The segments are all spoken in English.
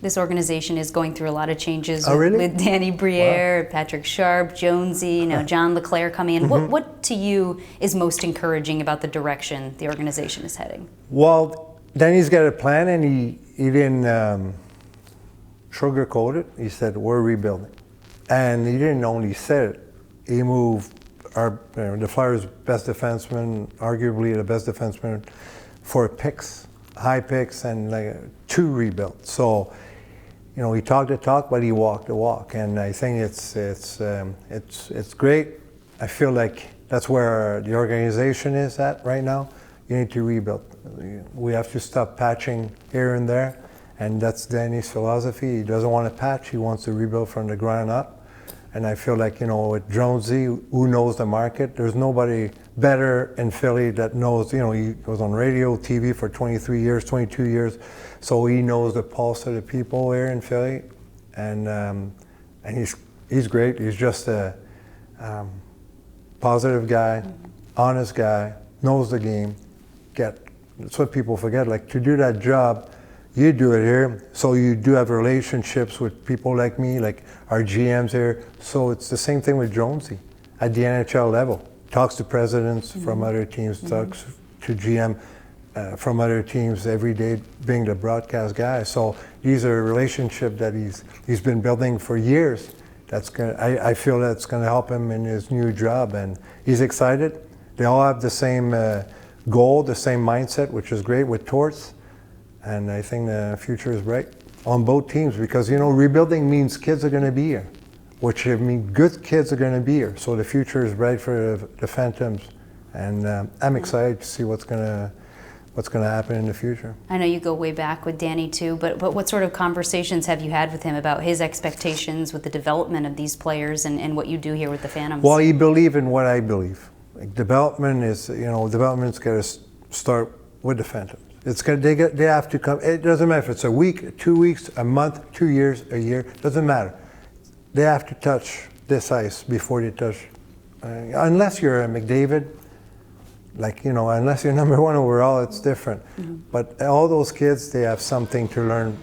This organization is going through a lot of changes really? with Danny Briere, Patrick Sharp, Jonesy, now John Leclerc coming in. What to you is most encouraging about the direction the organization is heading? Well, Danny's got a plan, and he didn't sugarcoat it. He said, we're rebuilding. And he didn't only say it. He moved the Flyers' best defenseman, arguably the best defenseman, for picks, high picks, and to rebuild. So, he talked the talk, but he walked the walk, and I think it's great. I feel like that's where the organization is at right now. You need to rebuild. We have to stop patching here and there, and that's Danny's philosophy. He doesn't want to patch. He wants to rebuild from the ground up. And I feel like, with Jonesy, who knows the market, there's nobody better in Philly that knows, he was on radio, TV for 23 years, 22 years. So he knows the pulse of the people here in Philly. And he's great. He's just a positive guy, honest guy, knows the game. That's what people forget. Like, to do that job, you do it here, so you do have relationships with people like me, like our GMs here. So it's the same thing with Jonesy at the NHL level. Talks to presidents from other teams, talks to GM from other teams every day, being the broadcast guy. So these are relationships that he's been building for years. I feel that's going to help him in his new job, and he's excited. They all have the same goal, the same mindset, which is great with Torts. And I think the future is bright on both teams, because, rebuilding means kids are going to be here, which means good kids are going to be here. So the future is bright for the Phantoms. And I'm excited to see what's going to happen in the future. I know you go way back with Danny too, but what sort of conversations have you had with him about his expectations with the development of these players and what you do here with the Phantoms? Well, he believes in what I believe. Like, development's got to start with the Phantoms. They have to come. It doesn't matter if it's a week, 2 weeks, a month, 2 years, a year. Doesn't matter. They have to touch this ice before they touch. Unless you're a McDavid, unless you're number one overall, it's different. But all those kids, they have something to learn,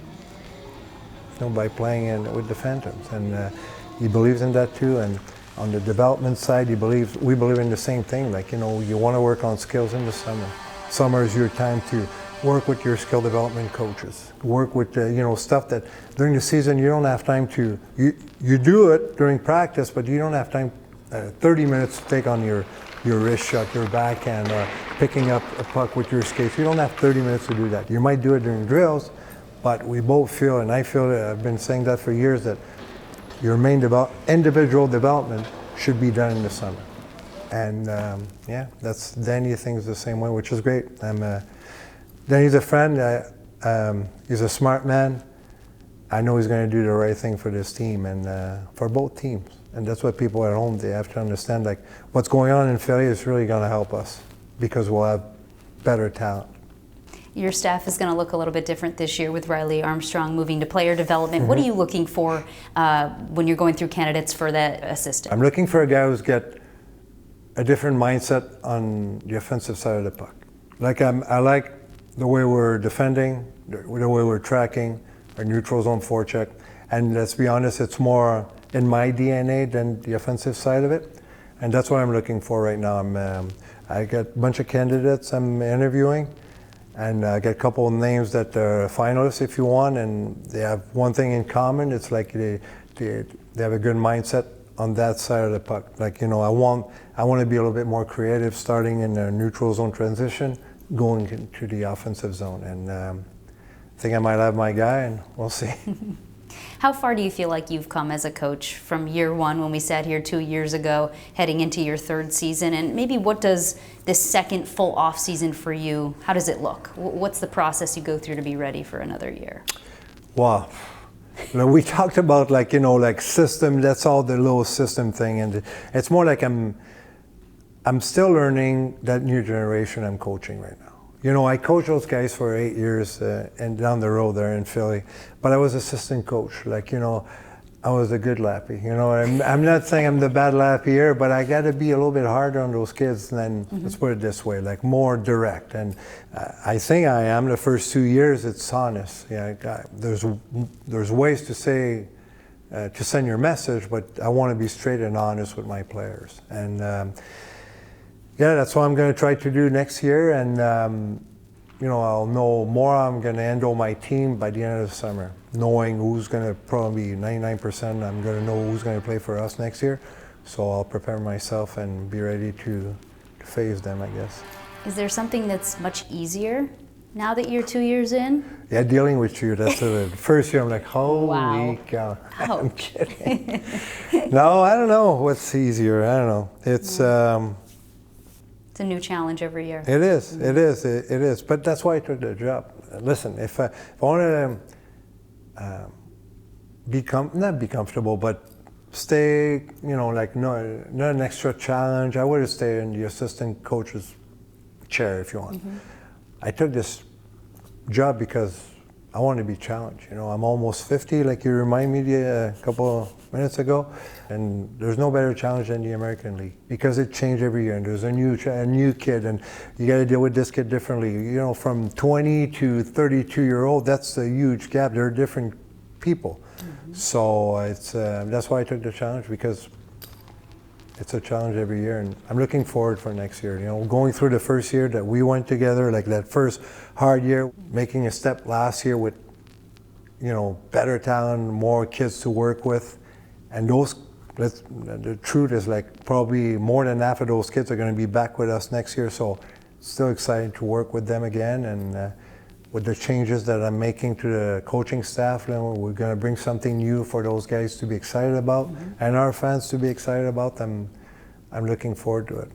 by playing with the Phantoms, and he believes in that too. And on the development side, we believe in the same thing. You want to work on skills in the summer. Summer is your time to work with your skill development coaches. Work with stuff that during the season you don't have time to. You do it during practice, but you don't have time. 30 minutes to take on your wrist shot, your backhand, or picking up a puck with your skates. You don't have 30 minutes to do that. You might do it during drills, but we both feel, and I feel, I've been saying that for years, that your main individual development should be done in the summer. And that's Danny thinks the same way, which is great. Danny's a friend. He's a smart man. I know he's going to do the right thing for this team and for both teams. And that's what people at home, they have to understand. Like, what's going on in Philly is really going to help us because we'll have better talent. Your staff is going to look a little bit different this year with Riley Armstrong moving to player development. What are you looking for when you're going through candidates for that assistant? I'm looking for a guy who's got a different mindset on the offensive side of the puck. I like the way we're defending, the way we're tracking, our neutral zone forecheck, and let's be honest, it's more in my DNA than the offensive side of it, and that's what I'm looking for right now. I got a bunch of candidates I'm interviewing, and I got a couple of names that are finalists if you want, and they have one thing in common. It's like they have a good mindset on that side of the puck. I want to be a little bit more creative, starting in the neutral zone transition, going into the offensive zone. And I think I might have my guy, and we'll see. How far do you feel like you've come as a coach from year one when we sat here 2 years ago, heading into your third season? And maybe what does this second full off season for you, how does it look? What's the process you go through to be ready for another year? Wow. We talked about system, that's all the little system thing. And it's more like I'm still learning that new generation I'm coaching right now. I coached those guys for 8 years and down the road there in Philly, but I was assistant coach. I was a good Lappy. You know, I'm not saying I'm the bad Lappy, but I got to be a little bit harder on those kids than, let's put it this way, like more direct. And I think I am. The first 2 years, it's honest. Yeah, there's ways to say, to send your message, but I want to be straight and honest with my players. And yeah, that's what I'm going to try to do next year. And you know, I'll know more. I'm going to handle my team by the end of the summer, knowing who's going to probably 99%. I'm going to know who's going to play for us next year. So I'll prepare myself and be ready to face them, I guess. Is there something that's much easier now that you're 2 years in? Yeah, dealing with you. That's the first year. I'm like, holy Wow. cow! I'm kidding. No, I don't know what's easier. I don't know. It's. It's a new challenge every year. It is, it is, it is. But that's why I took the job. Listen, if I want to not be comfortable, but stay, you know, like not an extra challenge, I would have stayed in the assistant coach's chair if you want. I took this job because I want to be challenged. You know, I'm almost 50, like you reminded me a couple of minutes ago, and there's no better challenge than the American League because it changes every year, and there's a new kid, and you got to deal with this kid differently. You know, from 20 to 32-year-old, that's a huge gap. They're different people, so it's that's why I took the challenge, because it's a challenge every year, and I'm looking forward for next year. You know, going through the first year that we went together, like that first hard year, making a step last year with, you know, better talent, more kids to work with, and the truth is, like, probably more than half of those kids are going to be back with us next year. So, still excited to work with them again, and with the changes that I'm making to the coaching staff, you know, we're going to bring something new for those guys to be excited about, and our fans to be excited about. I'm looking forward to it.